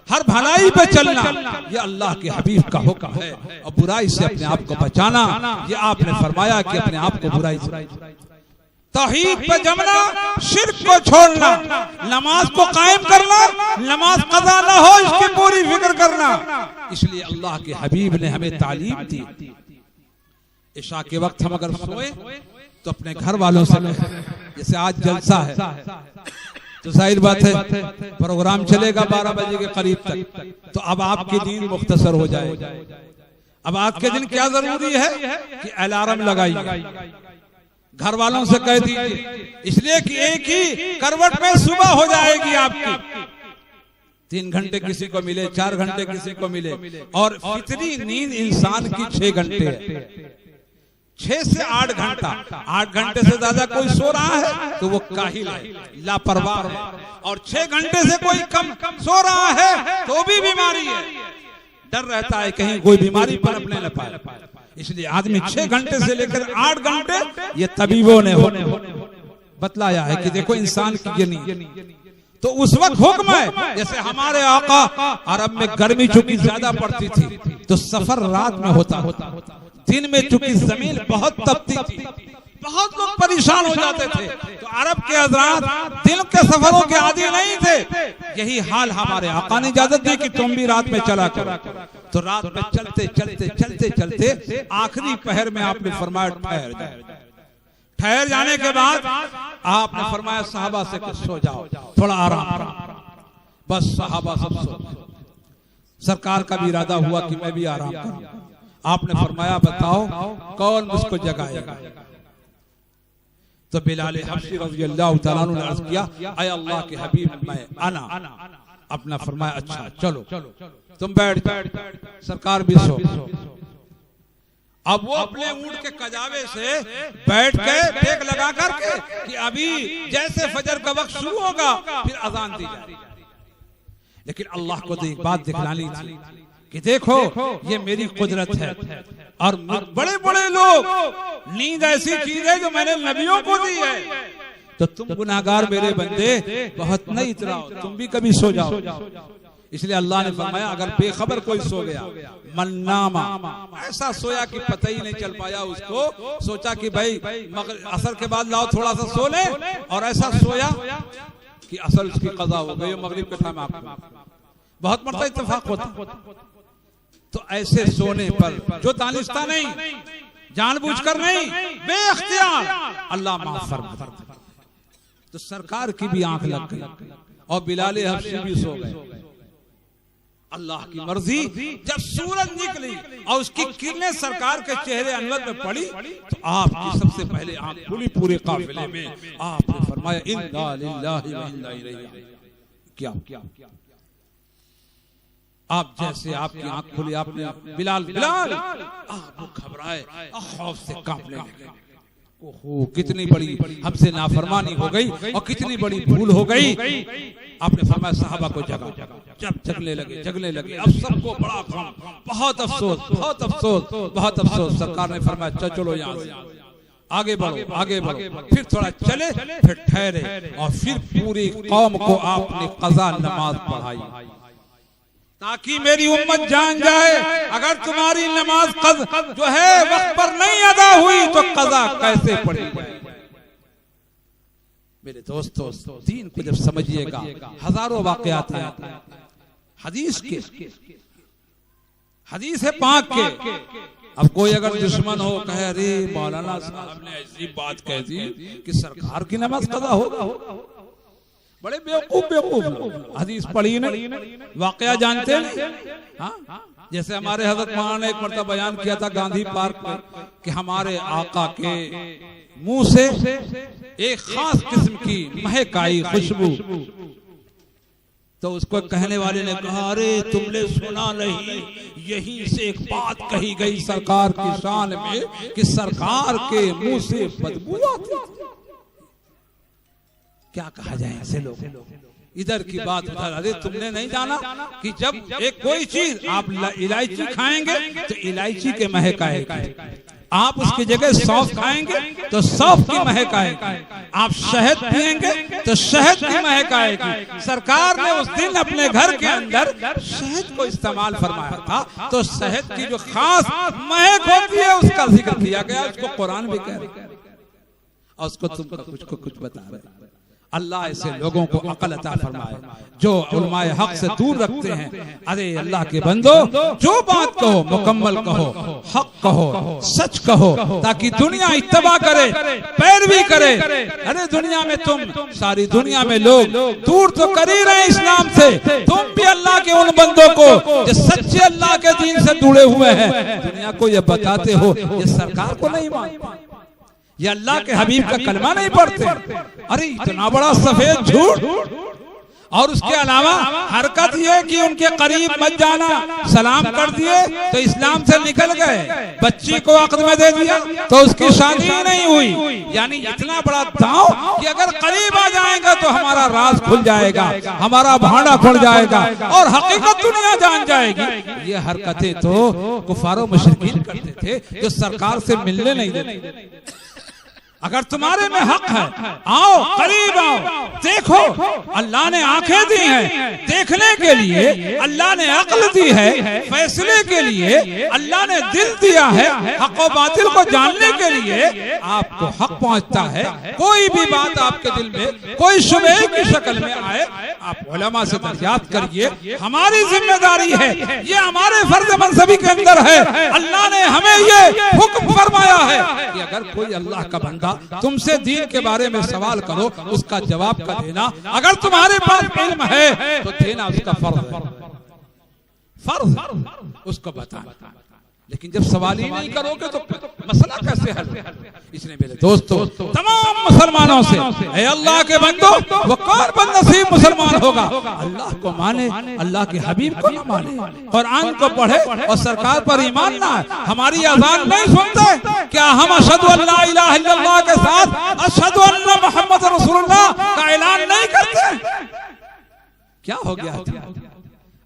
हर भलाई पे चलना ये अल्लाह के हबीब का हुक्म है, और बुराई से अपने आप को बचाना ये आपने फरमाया कि अपने आप को बुराई से, तौहीद पे जमना, शिर्क को छोड़ना, नमाज को कायम करना, नमाज कज़ा ना हो इसकी पूरी फिक्र करना। इसलिए अल्लाह के हबीब ने हमें तालीम दी। इशा के वक्त हम अगर सोए तो अपने घर वालों से, जैसे आज जलसा है तो जाहिर बात है प्रोग्राम चलेगा 12 बजे के करीब तक, तो अब आपकी नींद मुख्तसर हो जाए। अब आपके दिन क्या जरूरी है कि अलार्म लगाइए, घर वालों से कह दीजिए, इसलिए कि एक ही करवट में सुबह हो जाएगी आपकी। 3 घंटे किसी को मिले, 4 घंटे किसी को मिले, और फितरी नींद इंसान की 6 घंटे है, 6 से 8 घंटा। 8 घंटे से ज्यादा कोई सो रहा है तो वो काहिल है, लापरवाह है, और 6 घंटे से कोई कम सो रहा है तो भी बीमारी है। डर रहता है कहीं कोई बीमारी पनपने न पाए। इसलिए आदमी 6 घंटे से लेकर 8 घंटे ये तबीबों ने बतलाया है कि देखो इंसान की ये नींद। तो उस वक्त हुक्म है, जैसे हमारे आका अरब में गर्मी चूंकि ज्यादा पड़ती थी तो सफर रात में होता, दिन में चूंकि जमीन बहुत तपती थी, बहुत लोग परेशान हो जाते थे, तो अरब के हज़रात दिन के सफरों के आदी नहीं थे। यही हाल हमारे आका ने इजाजत दी कि तुम भी रात में चला करो। तो रात में चलते चलते चलते चलते आखिरी पहर में आपने फरमाया ठहर जाओ। ठहर जाने के बाद आपने फरमाया सहाबा से कि सो जाओ, थोड़ा आराम करो। बस सहाबा सब सो, सरकार का भी इरादा हुआ कि मैं भी आराम करूं। आपने फरमाया बताओ कौन मुझको जगाएगा? तो बिलाल हबशी रज़ियल्लाहु तआला अन्हु ने अर्ज किया, ऐ अल्लाह के हबीब मैं आना। अपना फरमाया अच्छा चलो तुम बैठ जाओ, सरकार भी सो। अब वो अपने ऊंट के कजावे से बैठ के टेक लगा करके कि अभी जैसे फजर का वक्त शुरू होगा फिर अजान दी जाएगी। लेकिन अल्लाह को तो एक बात दिखलानी थी कि देखो ये मेरी कुदरत है, और बड़े बड़े लोग, नींद ऐसी चीज है जो मैंने नबियों को दी है, तो तुम गुनाहगार मेरे बंदे बहुत नहीं इतराओ, तुम भी कभी सो जाओ। इसलिए अल्लाह ने फरमाया अगर बेखबर कोई सो गया, मन्नामा, ऐसा सोया कि पता ही नहीं चल पाया उसको, सोचा कि भाई असर के बाद लाओ थोड़ा सा सो ले, और ऐसा सोया कि असर उसकी कज़ा हो गई, मगरिब के टाइम आपको बहुत मरतबा इत्तेफाक होता। तो ऐसे सोने पर जो दानिस्ता नहीं, जानबूझकर नहीं, बेइख्तियार अल्लाह माफ फरमाता। तो सरकार की भी आंख लग गई और बिलाल हबशी भी सो गए। अल्लाह की मर्जी, जब सूरज निकली और उसकी किरणें सरकार के चेहरे अनवर में पड़ी तो आपकी सबसे पहले आंख खुली पूरे काफिले में। आपने फरमाया इन्ना लिल्लाहि व इन्ना इलैहि राजिऊन। क्या आप जैसे आपकी आंख खुली, आपने बिलाल बिलाल आप घबराए, खौफ से कांपने लगे। ओहो, कितनी बड़ी हमसे नाफरमानी हो गई और कितनी बड़ी भूल हो गई। आपने फरमाया साहबा को जगा। जब जगने लगे अब सबको बड़ा गम, बहुत अफसोस। सरकार ने फरमाया चलो यहाँ से आगे बढ़ो। फिर थोड़ा चले, फिर ठहरे और फिर पूरी कौम को आपने कज़ा नमाज पढ़ाई ताकि मेरी उम्मत जान जाए अगर तुम्हारी नमाज जो है वक्त पर नहीं अदा हुई तो कज़ा कैसे पढ़ेगी। मेरे दोस्तों, दीन को जब समझिएगा, हजारों वाकयात हैं हदीस है पाक के। अब कोई अगर दुश्मन हो कहे अरे मौलाना साहब ने ऐसी बात कह दी कि सरकार की नमाज कज़ा होगा, बड़े बेवकूफ हदीस पढ़ी नहीं, वाकया जानते नहीं। हाँ, जैसे हमारे हजरत मौलाना ने एक मरतबा बयान किया था गांधी पार्क में कि हमारे आका के मुंह से एक खास किस्म की महक आई, खुशबू। तो उसको कहने वाले ने कहा अरे तुमने सुना नहीं, यहीं से एक बात कही गई सरकार की शान में कि सरकार के मुंह से बदबू आती। क्या कहा जाए ऐसे लोग, इधर की बात उधर। अरे तुमने नहीं जाना कि जब एक कोई चीज आप इलायची खाएंगे तो इलायची के महक आएगी, आप उसकी जगह सौंफ खाएंगे तो सौंफ की महक आएगी, आप शहद पिएंगे तो शहद की महक आएगी। सरकार ने उस दिन अपने घर के अंदर शहद को इस्तेमाल फरमाया था, तो शहद की जो खास महक होती है उसका जिक्र किया गया, उसको कुरान भी कह रहा है और उसको तुम कुछ बता रहे। अल्लाह ऐसे लोगों को अकल अता फरमाए जो उलमाए हक से दूर रखते हैं। अरे अल्लाह के बंदो, जो बात कहो मुकम्मल कहो, हक कहो, सच कहो, ताकि दुनिया इत्तबा करे, पैरवी करे। अरे दुनिया में तुम सारी दुनिया में लोग दूर तो कर ही रहे इस्लाम से, तुम भी अल्लाह के उन बंदों को जो सच्चे अल्लाह के दीन से जुड़े हुए हैं दुनिया को ये बताते हो ये सरकार को नहीं मानते, ये अल्लाह के हबीब का कलमा नहीं पढ़ते। अरे इतना बड़ा सफेद झूठ। और उसके अलावा हरकत ये कि उनके करीब मत जाना, सलाम कर दिए तो इस्लाम से निकल गए, बच्ची को अक़द में दे दिया तो उसकी शादी नहीं हुई। यानी इतना बड़ा दांव कि अगर करीब आ जाएगा तो हमारा राज खुल जाएगा, हमारा भांडा खुल जाएगा और हकीकत दुनिया जान जाएगी। ये हरकतें तो कुफारो मुशरिकीन करते थे जो सरकार से मिलने नहीं देते। अगर तुम्हारे में हक है आओ, करीब आओ, देखो। अल्लाह ने आंखें दी हैं देखने के लिए, अल्लाह ने अक्ल दी है फैसले के लिए, अल्लाह ने दिल दिया है हक और बातिल को जानने के लिए। आपको हक पहुंचता है, कोई भी बात आपके दिल में कोई शुबह की शक्ल में आए, आप उलमा से दरियाफ्त करिए। हमारी जिम्मेदारी है, ये हमारे फर्ज मनसबी के अंदर है। अल्लाह ने हमें ये हुक्म फरमाया है कि अगर कोई अल्लाह का बंदा तुमसे दीन के बारे में सवाल करो, उसका जवाब का देना अगर तुम्हारे पास इल्म है तो देना उसका फर्ज है, फर्ज उसको बताना। लेकिन जब सवाल ही नहीं करोगे तो मसला कैसे हल? इसलिए मेरे दोस्तों तमाम मुसलमानों से, ऐ अल्लाह के बंदो, वो कौन बदनसीब मुसलमान होगा अल्लाह को माने, अल्लाह के हबीब को न माने, कुरान को पढ़े और सरकार पर ईमान ना है। हमारी अज़ान नहीं सुनते क्या? हम अशहदु अल्ला इलाहा इल्लल्लाह के साथ अशहदु अन्ना मुहम्मद रसूलुल्लाह का ऐलान नहीं करते? क्या हो गया?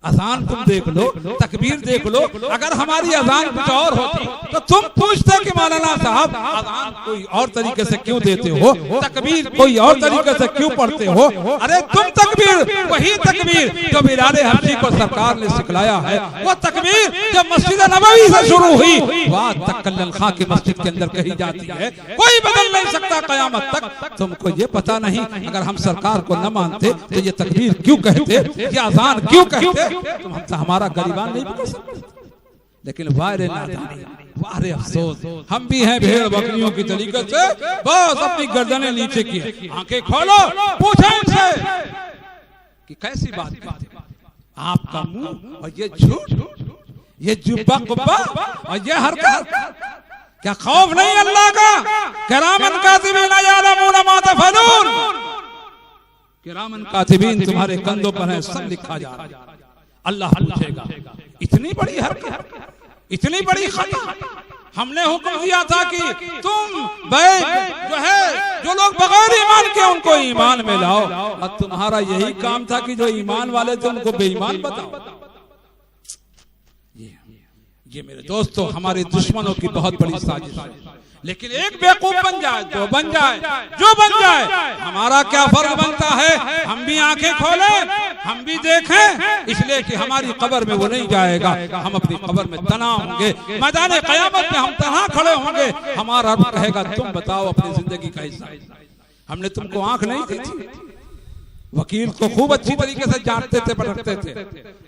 अजान तुम देख लो, तकबीर देख लो। अगर हमारी अजान कुछ और होती तो तुम पूछते कि मौलाना साहब अजान कोई और तरीके से क्यों देते हो, तकबीर कोई और तरीके से क्यों पढ़ते हो? अरे तुम तकबीर वही तकबीर जो बिलाल हबशी को सरकार ने सिखलाया है, वो तकबीर जो मस्जिद नबवी से शुरू हुई वह तक कल्लन खां की मस्जिद के अंदर कही जाती है, कोई बदल नहीं सकता कयामत तक। तुमको ये पता नहीं अगर हम सरकार को न मानते तो ये तकबीर क्यों कहते, ये अजान क्यों कहते? तुम हमसे हमारा गरीबान नहीं पकड़ सकते। लेकिन वारे नादानी, वारे अफसोस, हम भी हैं भेड़ बकरियों की तरीके से, बस अपनी गर्दनें नीचे की, आंखें खोलो, पूछो इनसे कि कैसी बात करते। आपका मुंह और ये झूठ, ये जुब्बा कुब्बा और ये हरकत, क्या खौफ नहीं अल्लाह का? किरामन कातिबीन यअलमून मा तफअलून, किरामन कातिबीन तुम्हारे कंधों पर है, सब लिखा जा रहा है। अल्लाह पूछेगा इतनी बड़ी हरकत, इतनी बड़ी खता। हमने हुक्म दिया था कि तुम जो है जो लोग बगैर ईमान के उनको ईमान में लाओ, और तुम्हारा यही काम था कि जो ईमान वाले थे उनको बेईमान बताओ। ये मेरे दोस्तों हमारे दुश्मनों की बहुत बड़ी साजिश है। लेकिन एक बेवकूफ बन जाए, जो बन जाए, हमारा क्या फर्ज बनता है? हम भी आंखें खोलें, हम भी देखें, इसलिए कि हमारी कब्र में वो नहीं जाएगा। हम अपनी कब्र में तना होंगे, मैदान क़यामत में हम तना खड़े होंगे। हमारा रब कहेगा तुम बताओ अपनी जिंदगी का हिस्सा, हमने तुमको आंख नहीं दी थी? वकील को खूब अच्छी तरीके से जानते थे, पढ़ते थे,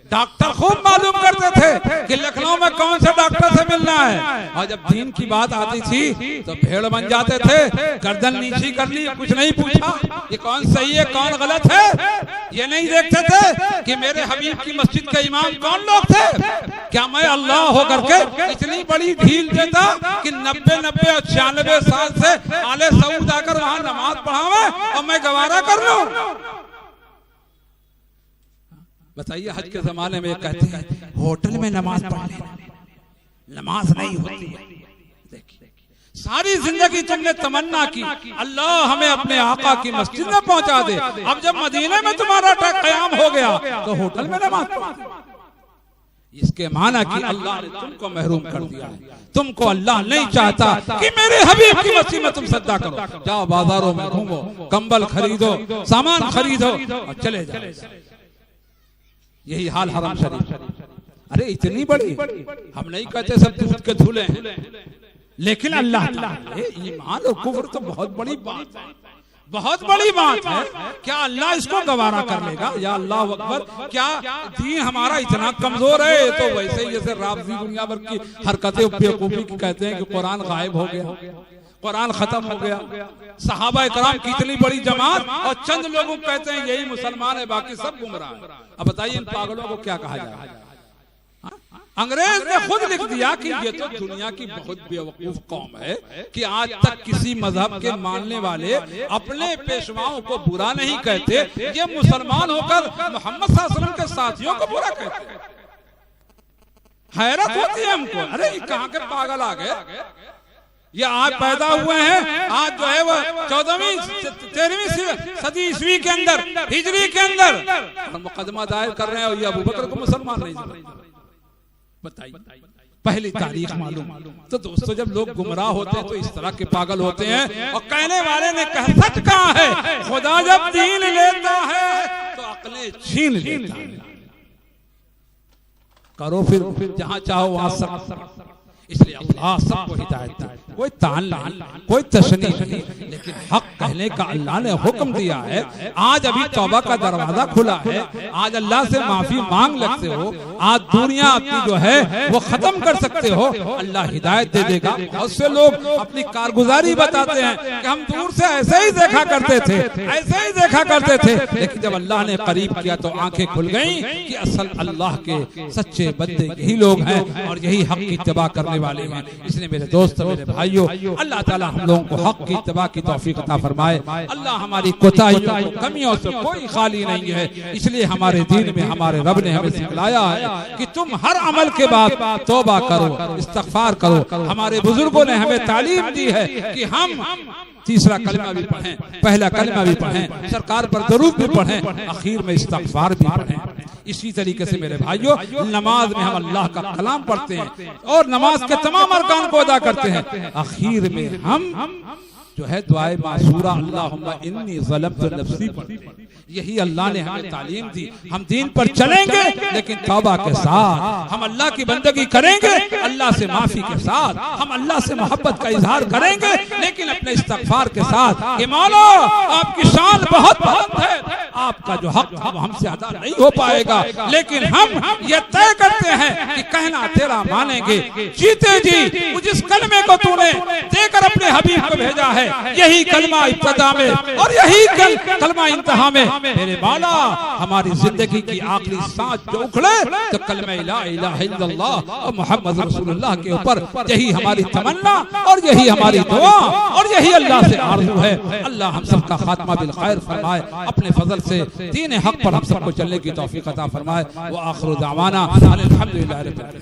डॉक्टर खूब मालूम करते थे कि लखनऊ में कौन से डॉक्टर से मिलना है, और जब दीन की बात आती थी तो भेड़ बन जाते थे, गर्दन नीची कर ली, कुछ नहीं पूछा ये कौन सही है कौन गलत है। ये नहीं देखते थे कि मेरे हबीब की मस्जिद के इमाम कौन लोग थे। क्या मैं अल्लाह होकर के इतनी बड़ी ढील देता कि 90 और 96 साल से आले सऊद आकर वहां नमाज पढ़ावे और मैं गवारा कर लूं? बताइए, हज के जमाने में कहते हैं होटल में नमाज पढ़ लेना, नमाज नहीं होती है। देखिए, सारी जिंदगी तुमने तमन्ना की अल्लाह हमें अपने आका की मस्जिद में पहुंचा दे, अब जब मदीने में तुम्हारा क़याम हो गया तो होटल में नमाज पढ़। इसके माना कि अल्लाह ने तुमको महरूम कर दिया है। तुमको अल्लाह नहीं चाहता कि मेरे हबीब की मस्जिद में तुम सद्दा करो। जाओ बाजारों में घूमो, कंबल खरीदो, सामान खरीदो और चले जाओ। यही हाल हरम शरीफ। अरे इतनी बड़ी, हम नहीं कहते सब दूध के धुले हैं, लेकिन अल्लाह ईमान और कुफ्र तो बहुत बड़ी बात है, बहुत बड़ी बात है। क्या अल्लाह इसको गवारा कर लेगा? या अल्लाह अकबर, क्या दीन हमारा इतना कमजोर है? तो वैसे ही जैसे राफ़ज़ी दुनिया भर की हरकतें बेवकूफी की कहते हैं कि कुरान गायब हो गया, कुरान खत्म हो गया, सहाबा कराम की इतनी बड़ी जमात और चंद लोगों को कहते हैं यही मुसलमान है, बाकी सब गुमराह है। अब बताइए इन पागलों को क्या कहा जाए? अंग्रेज ने खुद लिख दिया कि ये तो दुनिया की बहुत बेवकूफ कौम है कि आज तक किसी मजहब के मानने वाले अपने पेशवाओं को बुरा नहीं कहते, ये मुसलमान होकर मोहम्मद सल्लल्लाहु अलैहि वसल्लम के साथियों को बुरा कहते। हैरत होती है हमको, अरे ये कहाँ के पागल आ गए? ये आज पैदा हुए हैं, आज जो है वो 14वीं 13वीं सदी ईस्वी के अंदर, हिजरी के अंदर मुकदमा दायर कर रहे हैं और ये अबू बकर को मुसलमान नहीं समझते। बताइए, पहली तारीख मालूम। तो दोस्तों, जब लोग गुमराह होते हैं तो इस तरह के पागल होते हैं। और कहने वाले ने कहा, सच कहा है, खुदा जब दीन लेता है तो अक्लें छीन लेता है। करो फिर जहां चाहो वहां सब। इसलिए अल्लाह सबको हिदायत दे, कोई तान नहीं, कोई तशनी नहीं, लेकिन हक कहने का अल्लाह ने हुक्म दिया है। आज अभी तौबा का दरवाजा खुला है, आज अल्लाह से माफी मांग लगते हो, आज दुनिया अपनी जो है वो खत्म कर सकते हो, अल्लाह हिदायत दे देगा। बहुत से लोग अपनी कारगुजारी बताते हैं कि हम दूर से ऐसे ही देखा करते थे, ऐसे ही देखा करते थे, लेकिन जब अल्लाह ने करीब किया तो आंखें खुल गई कि असल अल्लाह के सच्चे बंदे यही लोग हैं और यही हक की इत्तिबा करने वाले हैं। इसलिए मेरे दोस्त, मेरे भाइयों, अल्लाह ताला हम लोगों को हक की इत्तिबा की तौफीक अता फरमाए। अल्लाह हमारी कोताहियों, कमियों से कोई खाली नहीं है। इसलिए हमारे दीन में हमारे रब ने हमें सिखलाया है कि तुम हर अमल के बाद तौबा करो, इस्तिग़फ़ार करो। हमारे बुजुर्गों ने हमें तालीम दी है कि हम तीसरा कलमा भी पढ़ें, पहला कलमा भी पढ़ें, सरकार पर दरूद भी पढ़ें, आखिर में इस्तिग़फ़ार भी पढ़ें। इसी तरीके से मेरे भाइयों, नमाज में हम अल्लाह का कलाम पढ़ते हैं और नमाज के तमाम अरकान को अदा करते हैं। आखिर में हम जो है दुआए मासूरा अल्लाहुम्मा इन्नी ज़लमतु नफ्सी पढ़ते हैं। यही अल्लाह ने हमें तालीम दी। हम दीन पर चलेंगे लेकिन तौबा के साथ, हम अल्लाह की बंदगी करेंगे अल्लाह से माफी के साथ, हम अल्लाह से मोहब्बत का इजहार करेंगे लेकिन अपने इस्तिग़फ़ार के साथ कि मौला आपकी शान बहुत बुलंद है, आपका जो हक हमसे अदा नहीं हो पाएगा, लेकिन हम ये तय करते हैं कि कहना तेरा मानेंगे। जीते जी जिस कलमे को तूने देकर अपने हबीब को भेजा है, यही कलमा इब्तिदा में और यही कलमा इंतहा में मेरे मौला हमारी जिंदगी की आखिरी सांस जो उखड़े तो कलमा ला इलाहा इल्लल्लाह और मोहम्मद रसूलुल्लाह के ऊपर, यही हमारी तमन्ना और यही हमारी दुआ और यही अल्लाह से आरज़ू है। अल्लाह हम सबका खात्मा बिल खैर फरमाए, अपने फजल से दीन हक पर हम सबको चलने की तौफीक अता फरमाए। व आखिरु दावाना अल्हम्दुलिल्लाहि रब्बिल आलमीन।